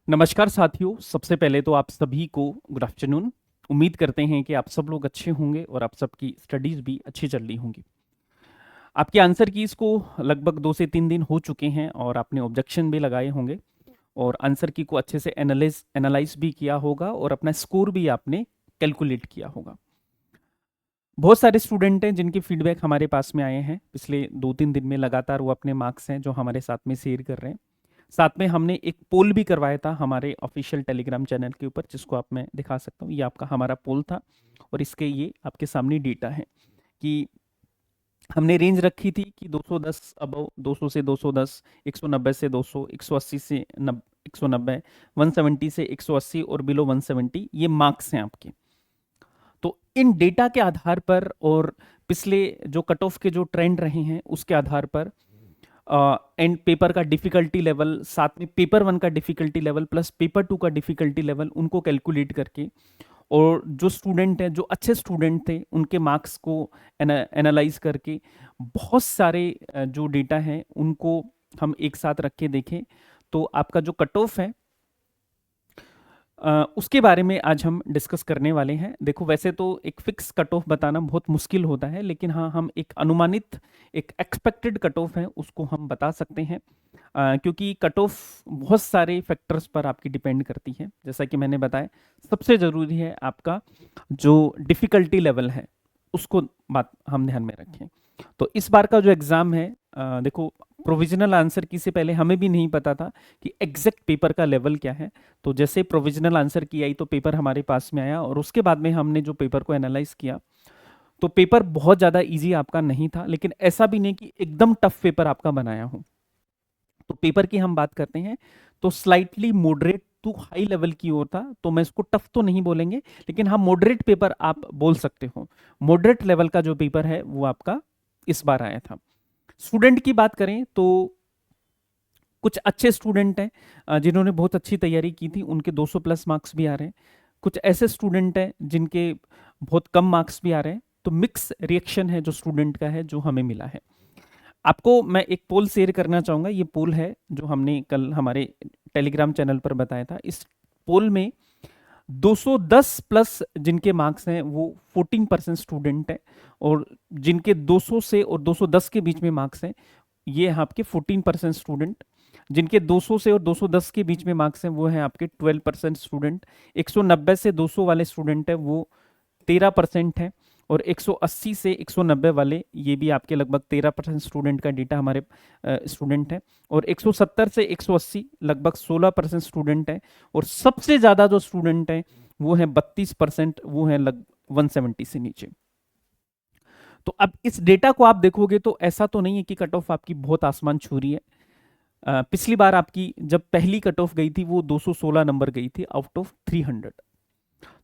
नमस्कार साथियों, सबसे पहले तो आप सभी को गुड आफ्टरनून। उम्मीद करते हैं कि आप सब लोग अच्छे होंगे और आप सबकी स्टडीज़ भी अच्छी चल रही होंगी। आपके आंसर कीज़ को लगभग 2 से 3 दिन हो चुके हैं और आपने ऑब्जेक्शन भी लगाए होंगे और आंसर की को अच्छे से एनालाइज़ भी किया होगा और अपना स्कोर भी आपने कैलकुलेट किया होगा। बहुत सारे स्टूडेंट हैं जिनके फीडबैक हमारे पास में आए हैं पिछले 2-3 दिन में लगातार वो अपने मार्क्स हैं जो हमारे साथ में शेयर कर रहे हैं। साथ में हमने एक पोल भी करवाया था हमारे ऑफिशियल टेलीग्राम चैनल के ऊपर जिसको आप मैं दिखा सकता हूँ। ये आपका हमारा पोल था और इसके ये आपके सामने डेटा है कि हमने रेंज रखी थी कि 210 अबव, 200 से 210, 190 से 200, 180 से 190, 170 से 180 और बिलो 170 ये मार्क्स हैं आपके। तो इन डेटा के आधार पर और पिछले जो कट ऑफ के जो ट्रेंड रहे हैं उसके आधार पर एंड पेपर का डिफिकल्टी लेवल, साथ में पेपर 1 का डिफिकल्टी लेवल प्लस पेपर 2 का डिफिकल्टी लेवल उनको कैलकुलेट करके और जो स्टूडेंट हैं जो अच्छे स्टूडेंट थे उनके मार्क्स को एनालाइज करके बहुत सारे जो डेटा हैं उनको हम एक साथ रख के देखें तो आपका जो कट ऑफ है उसके बारे में आज हम डिस्कस करने वाले हैं। देखो, वैसे तो एक फिक्स कट ऑफ बताना बहुत मुश्किल होता है, लेकिन हाँ, हम एक अनुमानित, एक एक्सपेक्टेड कट ऑफ है उसको हम बता सकते हैं, क्योंकि कट ऑफ बहुत सारे फैक्टर्स पर आपकी डिपेंड करती है। जैसा कि मैंने बताया, सबसे ज़रूरी है आपका जो डिफ़िकल्टी लेवल है उसको बात हम ध्यान में रखें। तो इस बार का जो एग्ज़ाम है, देखो, प्रोविजनल आंसर की से पहले हमें भी नहीं पता था कि एग्जैक्ट पेपर का लेवल क्या है। तो जैसे प्रोविजनल आंसर की आई तो पेपर हमारे पास में आया और उसके बाद में हमने जो पेपर को एनालाइज किया तो पेपर बहुत ज़्यादा इजी आपका नहीं था, लेकिन ऐसा भी नहीं कि एकदम टफ पेपर आपका बनाया हो। तो पेपर की हम बात करते हैं तो slightly moderate to high level की ओर था, तो मैं इसको टफ तो नहीं बोलेंगे, लेकिन हाँ, मॉडरेट पेपर आप बोल सकते हो। मॉडरेट लेवल का जो पेपर है वो आपका इस बार आया था। स्टूडेंट की बात करें तो कुछ अच्छे स्टूडेंट हैं जिन्होंने बहुत अच्छी तैयारी की थी, उनके 200 प्लस मार्क्स भी आ रहे हैं। कुछ ऐसे स्टूडेंट हैं जिनके बहुत कम मार्क्स भी आ रहे हैं। तो मिक्स रिएक्शन है जो स्टूडेंट का है जो हमें मिला है। आपको मैं एक पोल शेयर करना चाहूँगा। ये पोल है जो हमने कल हमारे टेलीग्राम चैनल पर बताया था। इस पोल में 210 प्लस जिनके मार्क्स हैं वो 14% स्टूडेंट हैं और जिनके 200 से और 210 के बीच में मार्क्स हैं ये हैं आपके 14% स्टूडेंट। जिनके 200 से और 210 के बीच में मार्क्स हैं वो हैं आपके 12% स्टूडेंट। 190 से 200 वाले स्टूडेंट हैं वो 13% हैं और 180 से 190 वाले ये भी आपके लगभग 13% स्टूडेंट का डेटा हमारे स्टूडेंट है और 170 से 180 लगभग 16% स्टूडेंट है और सबसे ज़्यादा जो स्टूडेंट हैं वो है 32%, वो है लग 170 से नीचे। तो अब इस डेटा को आप देखोगे तो ऐसा तो नहीं है कि कट ऑफ आपकी बहुत आसमान छू रही है। पिछली बार आपकी जब पहली कट ऑफ गई थी वो 216 नंबर गई थी आउट ऑफ 300।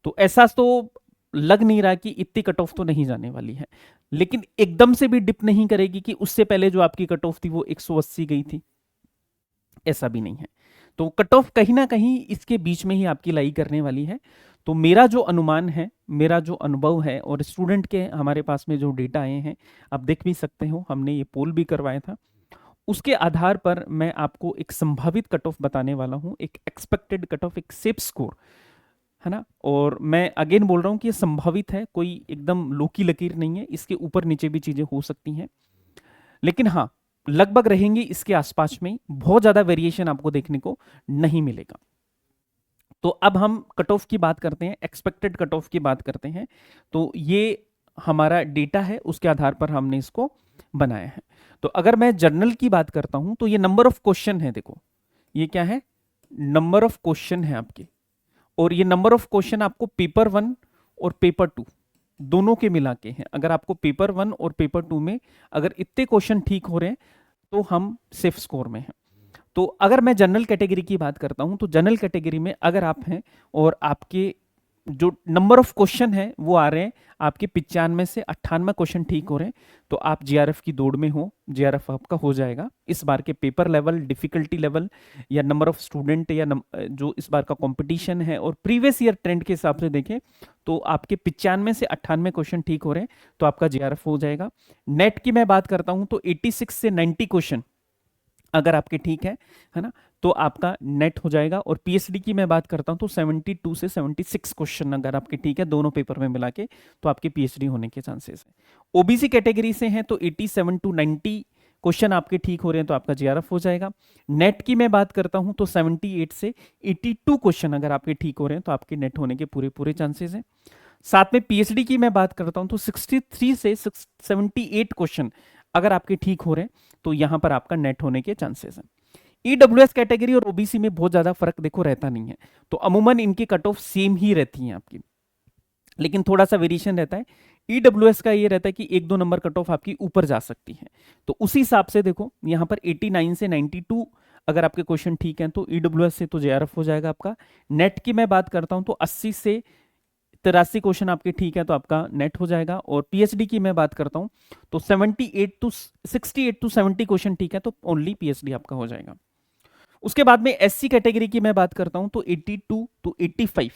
तो ऐसा तो लग नहीं रहा कि इतनी कट ऑफ तो नहीं जाने वाली है, लेकिन एकदम से भी डिप नहीं करेगी कि उससे पहले जो आपकी कट ऑफ थी वो 180 गई थी, ऐसा भी नहीं है। तो कट ऑफ कहीं ना कहीं इसके बीच में ही आपकी लाई करने वाली है। तो मेरा जो अनुमान है, मेरा जो अनुभव है और स्टूडेंट के हमारे पास में जो डेटा आए हैं, आप देख भी सकते हो, हमने ये पोल भी करवाया था, उसके आधार पर मैं आपको एक संभावित कट ऑफ बताने वाला हूं, एक एक्सपेक्टेड कट ऑफ, एक सेफ स्कोर, है ना। और मैं अगेन बोल रहा हूं कि ये संभावित है, कोई एकदम लोकी लकीर नहीं है, इसके ऊपर नीचे भी चीजें हो सकती हैं, लेकिन हाँ, लगभग रहेंगी इसके आसपास में, बहुत ज्यादा वेरिएशन आपको देखने को नहीं मिलेगा। तो अब हम कट ऑफ की बात करते हैं, एक्सपेक्टेड कट ऑफ की बात करते हैं। तो ये हमारा डेटा है, उसके आधार पर हमने इसको बनाया है। तो अगर मैं जर्नल की बात करता हूं तो ये नंबर ऑफ क्वेश्चन है। देखो, ये क्या है, नंबर ऑफ क्वेश्चन है आपके, और ये नंबर ऑफ क्वेश्चन आपको पेपर 1 और पेपर 2 दोनों के मिला के हैं। अगर आपको पेपर 1 और पेपर 2 में अगर इतने क्वेश्चन ठीक हो रहे हैं तो हम सेफ स्कोर में हैं। तो अगर मैं जनरल कैटेगरी की बात करता हूं तो जनरल कैटेगरी में अगर आप हैं और आपके जो नंबर ऑफ क्वेश्चन है वो आ रहे हैं आपके 95 से 98 क्वेश्चन ठीक हो रहे हैं, तो आप जीआरएफ की दौड़ में हो, जीआरएफ आपका हो जाएगा। इस बार के पेपर लेवल, डिफिकल्टी लेवल या नंबर ऑफ स्टूडेंट या जो इस बार का कंपटीशन है और प्रीवियस ईयर ट्रेंड के हिसाब से देखें तो आपके 95 से 98 क्वेश्चन ठीक हो रहे हैं, तो आपका जीआरएफ हो जाएगा। नेट की मैं बात करता हूं तो 86 से 90 क्वेश्चन अगर आपके ठीक है ना, तो आपका नेट हो जाएगा। और पीएचडी की मैं बात करता हूं तो 72 से 76 क्वेश्चन अगर आपके ठीक है दोनों पेपर में मिला के, तो आपके पीएचडी होने के चांसेस है। ओबीसी कैटेगरी से हैं तो 87 टू 90 क्वेश्चन आपके ठीक हो रहे हैं तो आपका जीआरएफ हो जाएगा। नेट की मैं बात करता हूं तो 78 से 82 क्वेश्चन अगर आपके ठीक हो रहे हैं तो आपके नेट होने के पूरे पूरे चांसेस हैं। साथ में पीएचडी की मैं बात करता हूं तो 63 से 78 क्वेश्चन अगर आपके ठीक हो रहे हैं तो यहां पर आपका नेट होने के चांसेस हैं। ईडब्ल्यूएस कैटेगरी और ओबीसी में बहुत ज्यादा फर्क देखो रहता नहीं है, तो अमूमन इनकी कट ऑफ सेम ही रहती है आपकी, लेकिन थोड़ा सा वेरिएशन रहता है। ईडब्ल्यूएस का ये रहता है कि 1-2 नंबर कट ऑफ आपकी ऊपर जा सकती है, तो उसी हिसाब से देखो यहां पर 89 से 92 अगर आपके क्वेश्चन ठीक हैं तो ईडब्ल्यूएस से तो जेआरएफ हो जाएगा आपका। नेट की मैं बात करता हूं तो 80 से 83 क्वेश्चन आपके ठीक है तो आपका नेट हो जाएगा। और पीएचडी की मैं बात करता हूं तो 68 टू 70 क्वेश्चन ठीक है तो ओनली पीएचडी आपका हो जाएगा। उसके बाद में एससी कैटेगरी की मैं बात करता हूं तो 82 टू 85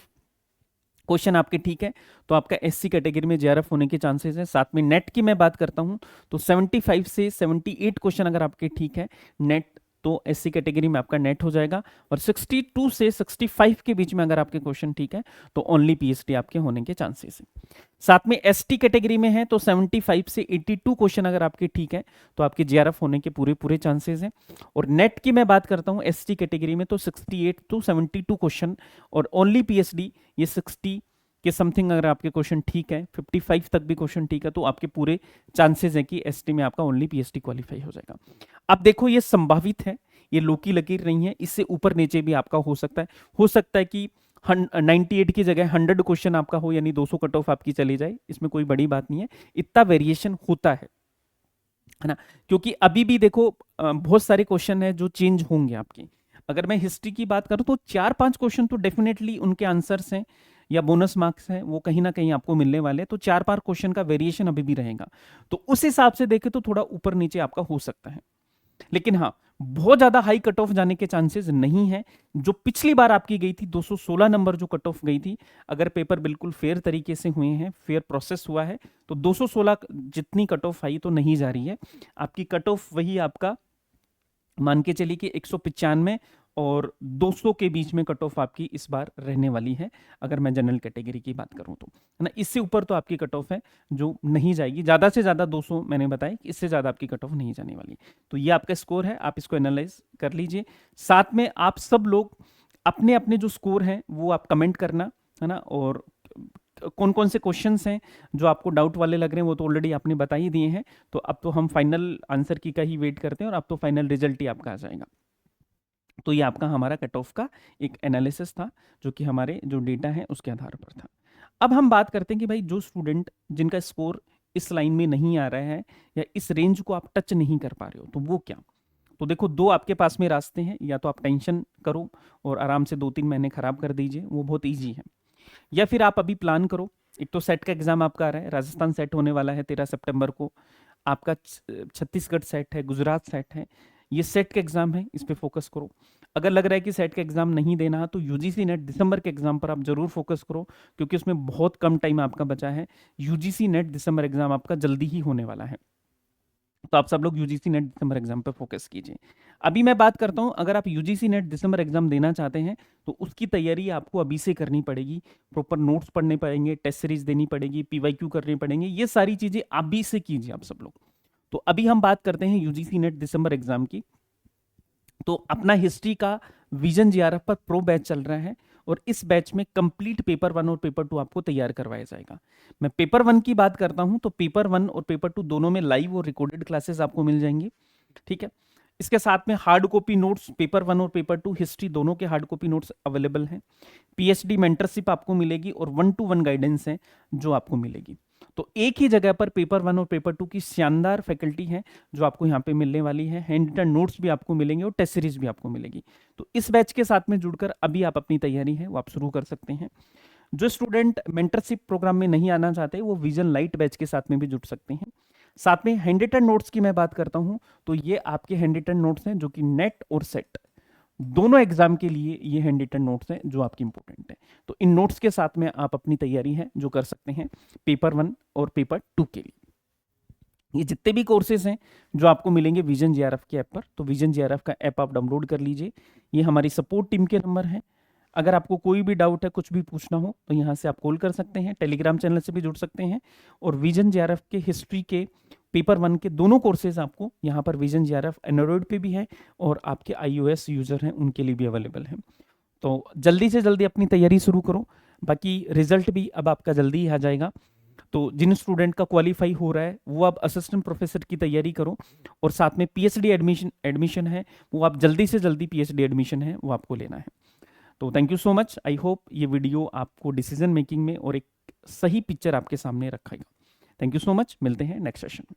क्वेश्चन आपके ठीक है तो आपका एससी कैटेगरी में जेआरएफ होने के चांसेस है। साथ में नेट की मैं बात करता हूं तो 75 से 78 क्वेश्चन अगर आपके ठीक है नेट, तो एससी कैटेगरी में आपका नेट हो जाएगा। और 62 से 65 के बीच में अगर आपके क्वेश्चन ठीक है तो ओनली पीएचडी आपके होने के चांसेस है। साथ में एसटी कैटेगरी में है तो 75 से 82 क्वेश्चन अगर आपके ठीक है तो आपके जेआरएफ होने के पूरे पूरे चांसेस हैं। और नेट की मैं बात करता हूं एसटी कैटेगरी में तो 68 टू 72 क्वेश्चन और ओनली पीएचडी ये 60 के समथिंग अगर आपके क्वेश्चन ठीक है, 55 तक भी क्वेश्चन ठीक है तो आपके पूरे चांसेस है कि एसटी में आपका ओनली पीएचडी क्वालिफाई हो जाएगा। अब देखो ये संभावित है, ये लो की लकीर नहीं है, इससे ऊपर नीचे भी आपका हो सकता है कि 98 की जगह 100 क्वेश्चन आपका हो, यानी 200 कट ऑफ आपकी चली जाए, इसमें कोई बड़ी बात नहीं है, इतना वेरिएशन होता है ना। क्योंकि अभी भी देखो बहुत सारे क्वेश्चन है जो चेंज होंगे आपकी। अगर मैं हिस्ट्री की बात करूं तो 4-5 क्वेश्चन तो डेफिनेटली उनके आंसर्स हैं या बोनस मार्क्स हैं वो कहीं ना कहीं आपको मिलने वाले हैं, तो 4-5 क्वेश्चन का वेरिएशन अभी भी रहेगा, तो उस हिसाब से देखें तो थोड़ा ऊपर नीचे आपका हो सकता है। लेकिन हाँ, बहुत ज्यादा हाई कट ऑफ जाने के चांसेस नहीं है। जो पिछली बार आपकी गई थी 216 नंबर जो कट ऑफ गई थी, अगर पेपर बिल्कुल फेयर तरीके से हुए हैं, फेयर प्रोसेस हुआ है, तो 216 जितनी कट ऑफ आई तो नहीं जा रही है आपकी कट ऑफ, वही आपका मान के चलिए कि 195 और 200 के बीच में कट ऑफ आपकी इस बार रहने वाली है, अगर मैं जनरल कैटेगरी की बात करूं तो, है ना। इससे ऊपर तो आपकी कट ऑफ है जो नहीं जाएगी, ज्यादा से ज्यादा 200 मैंने बताया, इससे ज्यादा आपकी कट ऑफ नहीं जाने वाली। तो ये आपका स्कोर है, आप इसको एनालाइज कर लीजिए। साथ में आप सब लोग अपने अपने जो स्कोर हैं वो आप कमेंट करना, है ना। और कौन कौन से क्वेश्चंस हैं जो आपको डाउट वाले लग रहे हैं वो तो ऑलरेडी आपने बता ही दिए हैं, तो अब तो हम फाइनल आंसर की का ही वेट करते हैं और अब तो फाइनल रिजल्ट ही आपका आ जाएगा। तो ये आपका हमारा कट ऑफ का एक एनालिसिस था जो कि हमारे जो डेटा है उसके आधार पर था। अब हम बात करते हैं कि भाई जो स्टूडेंट जिनका स्कोर इस लाइन में नहीं आ रहा है या इस रेंज को आप टच नहीं कर पा रहे हो तो वो क्या। तो देखो दो आपके पास में रास्ते हैं, या तो आप टेंशन करो और आराम से 2-3 महीने खराब कर दीजिए, वो बहुत ईजी है, या फिर आप अभी प्लान करो। एक तो सेट का एग्जाम आपका आ रहा है, राजस्थान सेट होने वाला है 13 सितंबर को, आपका छत्तीसगढ़ सेट है, गुजरात सेट है, ये सेट का एग्जाम है, इस पे फोकस करो। अगर लग रहा है कि सेट का एग्जाम नहीं देना है तो यूजीसी नेट दिसंबर के एग्जाम पर आप जरूर फोकस करो, क्योंकि उसमें बहुत कम टाइम आपका बचा है। यूजीसी नेट दिसंबर एग्जाम आपका जल्दी ही होने वाला है, तो आप सब लोग यूजीसी नेट दिसंबर एग्जाम पर फोकस कीजिए। अभी मैं बात करता हूं, अगर आप यूजीसी नेट दिसंबर एग्जाम देना चाहते हैं तो उसकी तैयारी आपको अभी से करनी पड़ेगी, प्रॉपर नोट्स पढ़ने पड़ेंगे, टेस्ट सीरीज देनी पड़ेगी, पीवाईक्यू करने पड़ेंगे, ये सारी चीजें अभी से कीजिए आप सब लोग। तो अभी हम बात करते हैं यूजीसी नेट दिसंबर एग्जाम की। तो अपना हिस्ट्री का विजन जीआरएफ पर प्रो बैच चल रहा है और इस बैच में कंप्लीट पेपर 1 और पेपर 2 आपको तैयार करवाया जाएगा। मैं पेपर 1 की बात करता हूं तो पेपर 1 और पेपर 2 दोनों में लाइव और रिकॉर्डेड क्लासेस आपको मिल जाएंगी, ठीक है। इसके साथ में हार्ड कॉपी नोट्स पेपर 1 और पेपर 2 हिस्ट्री दोनों के हार्ड कॉपी नोट्स अवेलेबल हैं। पीएचडी मेंटरशिप आपको मिलेगी और 1-to-1 गाइडेंस है जो आपको मिलेगी। तो एक ही जगह पर पेपर 1 और पेपर 2 की शानदार फैकल्टी है जो आपको यहाँ पे मिलने वाली है। हैंड रिटन नोट्स भी आपको मिलेंगे और टेस्ट सीरीज भी आपको मिलेगी। तो इस बैच के साथ में जुड़कर अभी आप अपनी तैयारी है वो आप शुरू कर सकते हैं। जो स्टूडेंट मेंटरशिप प्रोग्राम में नहीं आना चाहते वो विजन लाइट बैच के साथ में भी जुड़ सकते हैं। साथ में हैंड रिटन नोट्स की मैं बात करता हूं तो ये आपके हैंड रिटन नोट्स हैं जो कि नेट और सेट दोनों एग्जाम के लिए ये हैंड रिटन नोट्स हैं जो आपकी इंपॉर्टेंट है। तो इन नोट्स के साथ में आप अपनी तैयारी है जो कर सकते हैं पेपर 1 और पेपर 2 के लिए। ये जितने भी कोर्सेज हैं जो आपको मिलेंगे विजन जेआरएफ के ऐप पर, तो विजन जेआरएफ का ऐप आप डाउनलोड कर लीजिए। ये हमारी सपोर्ट टीम के नंबर हैं। अगर आपको कोई भी डाउट है, कुछ भी पूछना हो, तो यहाँ से आप कॉल कर सकते हैं, टेलीग्राम चैनल से भी जुड़ सकते हैं। और विजन जेआरएफ के हिस्ट्री के पेपर 1 के दोनों कोर्सेज आपको यहाँ पर विजन जेआरएफ एंड्रॉइड पे भी है और आपके iOS यूजर हैं उनके लिए भी अवेलेबल है। तो जल्दी से जल्दी अपनी तैयारी शुरू करो, बाकी रिजल्ट भी अब आपका जल्दी ही आ जाएगा। तो जिन स्टूडेंट का क्वालिफाई हो रहा है वो अब असिस्टेंट प्रोफेसर की तैयारी करो, और साथ में पीएचडी एडमिशन है वो आप जल्दी से जल्दी पीएचडी एडमिशन है वो आपको लेना है। तो thank you so much. I hope ये वीडियो आपको डिसीजन मेकिंग में और एक सही पिक्चर आपके सामने रखेगा। Thank you so much. मिलते हैं नेक्स्ट सेशन में।